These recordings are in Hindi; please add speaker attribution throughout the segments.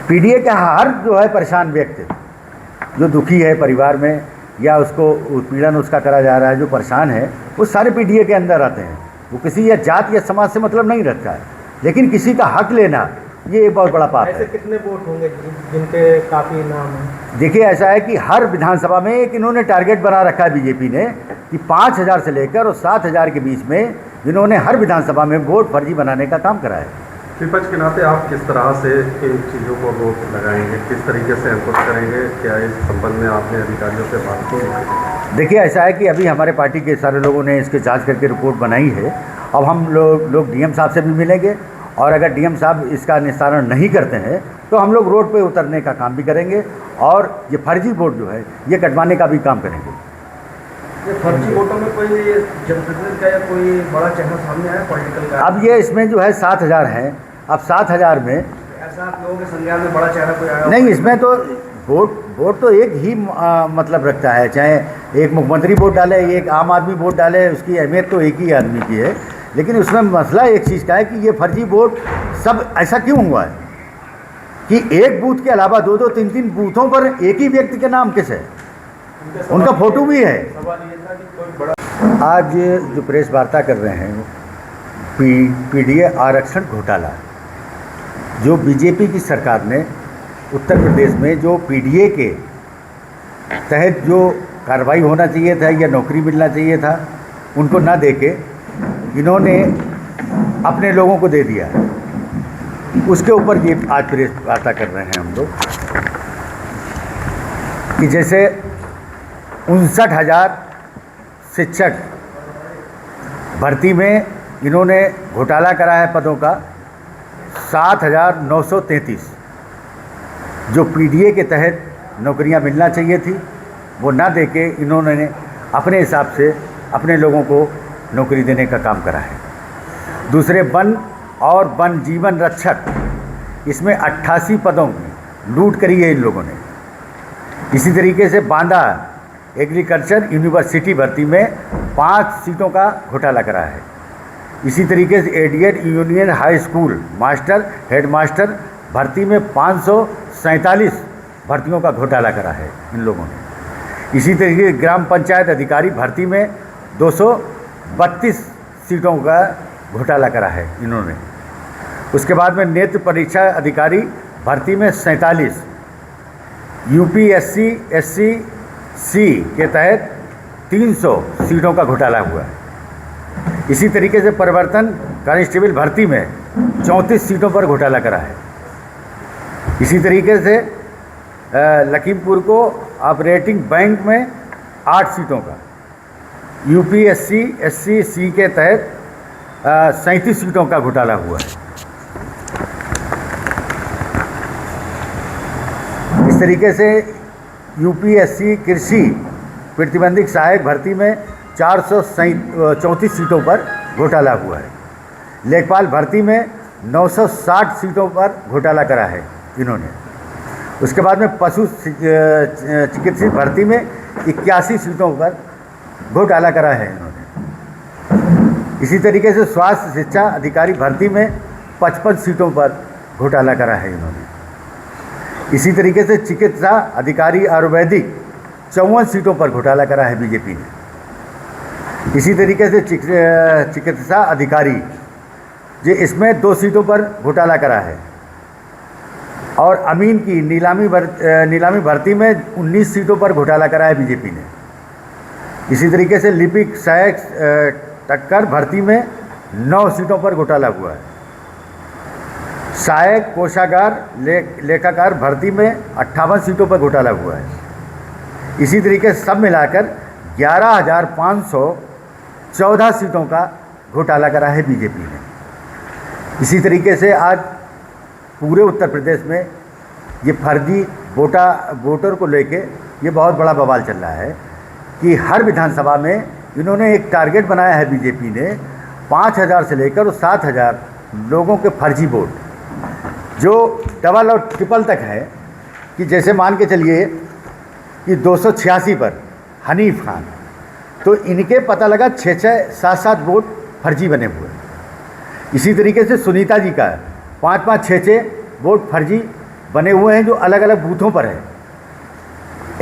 Speaker 1: पीडीए का हर जो है परेशान व्यक्ति जो दुखी है परिवार में या उसको उत्पीड़न उसका करा जा रहा है, जो परेशान है, वो सारे पीडीए के अंदर आते हैं। वो किसी या जात या समाज से मतलब नहीं रखता है, लेकिन किसी का हक लेना ये एक बहुत बड़ा पाप है।
Speaker 2: ऐसे कितने वोट होंगे जिनके काफ़ी नाम हैं?
Speaker 1: देखिए, ऐसा है कि हर विधानसभा में एक इन्होंने टारगेट बना रखा है बीजेपी ने कि 5,000 से लेकर और 7,000 के बीच में जिन्होंने हर विधानसभा में वोट फर्जी बनाने का काम करा है।
Speaker 3: विपक्ष के नाते आप किस तरह से इन चीज़ों को रोक लगाएंगे, किस तरीके से एनकोच करेंगे? क्या इस संबंध में आपने अधिकारियों से बात की?
Speaker 1: देखिए, ऐसा है कि अभी हमारे पार्टी के सारे लोगों ने इसके जांच करके रिपोर्ट बनाई है। अब हम लोग डीएम साहब से भी मिलेंगे और अगर डीएम साहब इसका निस्तारण नहीं करते हैं तो हम लोग रोड पे उतरने का काम भी करेंगे और ये फर्जी वोट जो है ये कटवाने का भी काम करेंगे।
Speaker 2: ये फर्जी वोटों में कोई जनप्रतिनिधि का या कोई बड़ा चेहरा सामने आया पॉलिटिकल का?
Speaker 1: अब ये इसमें जो है 7,000 हैं। अब 7,000 में
Speaker 2: ऐसा आप लोगों के संज्ञान में बड़ा चेहरा कोई आया?
Speaker 1: नहीं, इसमें तो वोट तो एक ही मतलब रखता है। चाहे एक मुख्यमंत्री वोट डाले, एक आम आदमी वोट डाले, उसकी अहमियत तो एक ही आदमी की है। लेकिन उसमें मसला एक चीज़ का है कि ये फर्जी वोट सब ऐसा क्यों हुआ है कि एक बूथ के अलावा 2-2, 3-3 बूथों पर एक ही व्यक्ति के नाम किस है, उनका फोटो भी है। आज जो प्रेस वार्ता कर रहे हैं पीडीए आरक्षण घोटाला, जो बीजेपी की सरकार ने उत्तर प्रदेश में जो पीडीए के तहत जो कार्रवाई होना चाहिए था या नौकरी मिलना चाहिए था उनको ना देके इन्होंने अपने लोगों को दे दिया है। उसके ऊपर ये आज प्रेस वार्ता कर रहे हैं हम लोग कि जैसे 59,000 शिक्षक भर्ती में इन्होंने घोटाला करा है पदों का। 7,933 जो पीडीए के तहत नौकरियां मिलना चाहिए थी वो ना देके इन्होंने अपने हिसाब से अपने लोगों को नौकरी देने का काम करा है। दूसरे वन और वन जीवन रक्षक, इसमें 88 पदों की लूट करी है इन लोगों ने। इसी तरीके से बांदा एग्रीकल्चर यूनिवर्सिटी भर्ती में 5 सीटों का घोटाला करा है। इसी तरीके से aided union high school master headmaster भर्ती में 547 भर्तियों का घोटाला करा है इन लोगों ने। इसी तरीके से ग्राम पंचायत अधिकारी भर्ती में 232 सीटों का घोटाला करा है इन्होंने। उसके बाद में नेत्र परीक्षा अधिकारी भर्ती में 47, यूपीएससी SC के तहत 300 सीटों का घोटाला हुआ है। इसी तरीके से परिवर्तन कांस्टेबल भर्ती में 34 सीटों पर घोटाला करा है। इसी तरीके से लखीमपुर को ऑपरेटिंग बैंक में 8 सीटों का, यूपीएससी SC के तहत 37 सीटों का घोटाला हुआ है। इस तरीके से यूपीएससी कृषि प्रतिबंधित सहायक भर्ती में 434 सीटों पर घोटाला हुआ है। लेखपाल भर्ती में 960 सीटों पर घोटाला करा है इन्होंने। उसके बाद में पशु चिकित्सक भर्ती में 81 सीटों पर घोटाला करा है इन्होंने। इसी तरीके से स्वास्थ्य शिक्षा अधिकारी भर्ती में 55 सीटों पर घोटाला करा है इन्होंने। इसी तरीके से चिकित्सा अधिकारी आयुर्वेदिक 54 सीटों पर घोटाला करा है बीजेपी ने। इसी तरीके से चिकित्सा अधिकारी जो इसमें 2 सीटों पर घोटाला करा है। और अमीन की नीलामी भर्ती में 19 सीटों पर घोटाला करा है बीजेपी ने। इसी तरीके से लिपिक सहायक टक्कर भर्ती में 9 सीटों पर घोटाला हुआ है। सहायक कोषागार लेखाकार भर्ती में 58 सीटों पर घोटाला हुआ है। इसी तरीके से सब मिलाकर 11,514 सीटों का घोटाला करा है बीजेपी ने। इसी तरीके से आज पूरे उत्तर प्रदेश में ये फर्जी वोटर को लेके ये बहुत बड़ा बवाल चल रहा है कि हर विधानसभा में इन्होंने एक टारगेट बनाया है बीजेपी ने 5,000 से लेकर 7,000 लोगों के फर्जी वोट जो डबल और ट्रिपल तक है। कि जैसे मान के चलिए कि 286 पर हनीफ खान, तो इनके पता लगा 6-6, 7-7 वोट फर्जी बने हुए। इसी तरीके से सुनीता जी का 5-5, 6-6 वोट फर्जी बने हुए हैं जो अलग अलग बूथों पर है।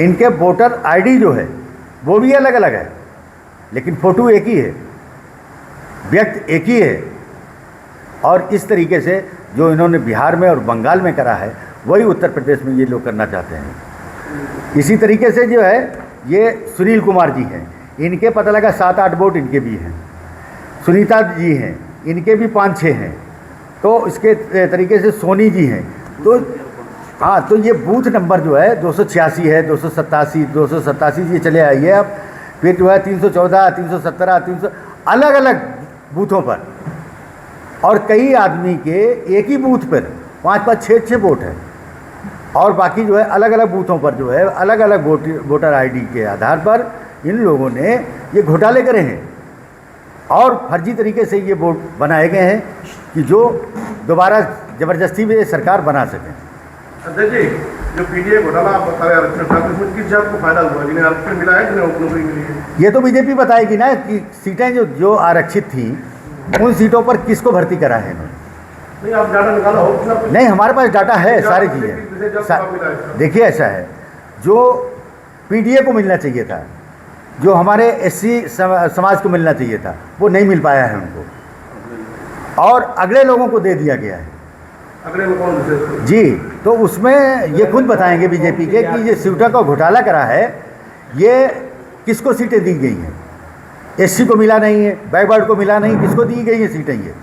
Speaker 1: इनके वोटर आईडी जो है वो भी अलग अलग है, लेकिन फ़ोटो एक ही है, व्यक्ति एक ही है। और इस तरीके से जो इन्होंने बिहार में और बंगाल में करा है वही उत्तर प्रदेश में ये लोग करना चाहते हैं। इसी तरीके से जो है ये सुनील कुमार जी हैं, इनके पता लगा 7-8 वोट इनके भी हैं। सुनीता जी हैं, इनके भी 5-6 हैं। तो इसके तरीके से सोनी जी हैं। तो हाँ, तो ये बूथ नंबर जो है 286 है, 287 ये चले आइए अब। फिर जो है 314, 317, 300 अलग अलग बूथों पर, और कई आदमी के एक ही बूथ पर 5-5, 6-6 वोट है। और बाकी जो है अलग अलग बूथों पर जो है अलग अलग वोटर आईडी के आधार पर इन लोगों ने ये घोटाले करे हैं और फर्जी तरीके से ये वोट बनाए गए हैं कि जो दोबारा ज़बरदस्ती में सरकार बना सकें।
Speaker 4: अध्यक्ष जी, जो पीडीए घोटाला आप बता रहे आरक्षण का, तो इसमें किस जात को फायदा हुआ? जिन्हें आरक्षण मिला है, जिन्हें नौकरी मिली है?
Speaker 1: ये तो बीजेपी बताएगी ना कि सीटें जो आरक्षित थी उन सीटों पर किसको भर्ती करा है इन्होंने।
Speaker 4: नहीं, आप डाटा निकाला हो कुछ ना कुछ?
Speaker 1: नहीं, हमारे पास डाटा है, सारी चीज़ें। देखिए ऐसा है, जो पीडीए को मिलना चाहिए था, जो हमारे एससी समाज को मिलना चाहिए था, वो नहीं मिल पाया है उनको, और अगले लोगों को दे दिया गया है।
Speaker 4: अगले में कौन विशेष?
Speaker 1: जी, तो उसमें ये खुद बताएंगे बीजेपी के कि ये सीटों का घोटाला करा है, ये किसको सीटें दी गई हैं। एससी को मिला नहीं है, बैकवर्ड को मिला नहीं, किसको दी गई है सीटें ये।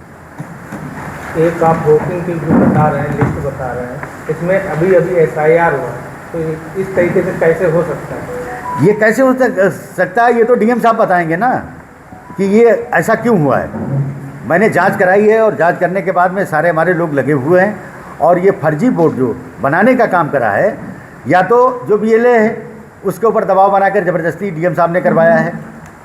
Speaker 5: एक आप वोटिंग की जो बता रहे हैं, लिस्ट बता रहे हैं, इसमें अभी SIR हुआ, तो इस तरीके से कैसे हो सकता है?
Speaker 1: ये कैसे हो सकता है, ये तो डीएम साहब बताएंगे ना कि ये ऐसा क्यों हुआ है। मैंने जांच कराई है और जांच करने के बाद में सारे हमारे लोग लगे हुए हैं, और ये फर्जी वोट जो बनाने का काम करा है, या तो जो BLA है उसके ऊपर दबाव बनाकर ज़बरदस्ती डीएम साहब ने करवाया है,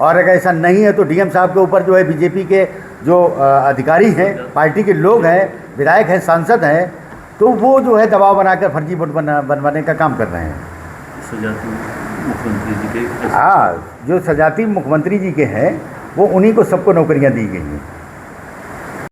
Speaker 1: और अगर ऐसा नहीं है तो डीएम साहब के ऊपर जो है बीजेपी के जो अधिकारी हैं, पार्टी के लोग हैं, विधायक हैं, सांसद हैं, तो वो जो है दबाव बनाकर फर्जी वोट बनवाने का काम कर रहे हैं।
Speaker 6: सजाती मुख्यमंत्री जी के,
Speaker 1: हाँ, जो सजाती मुख्यमंत्री जी के हैं वो उन्हीं को सबको नौकरियां दी गई हैं।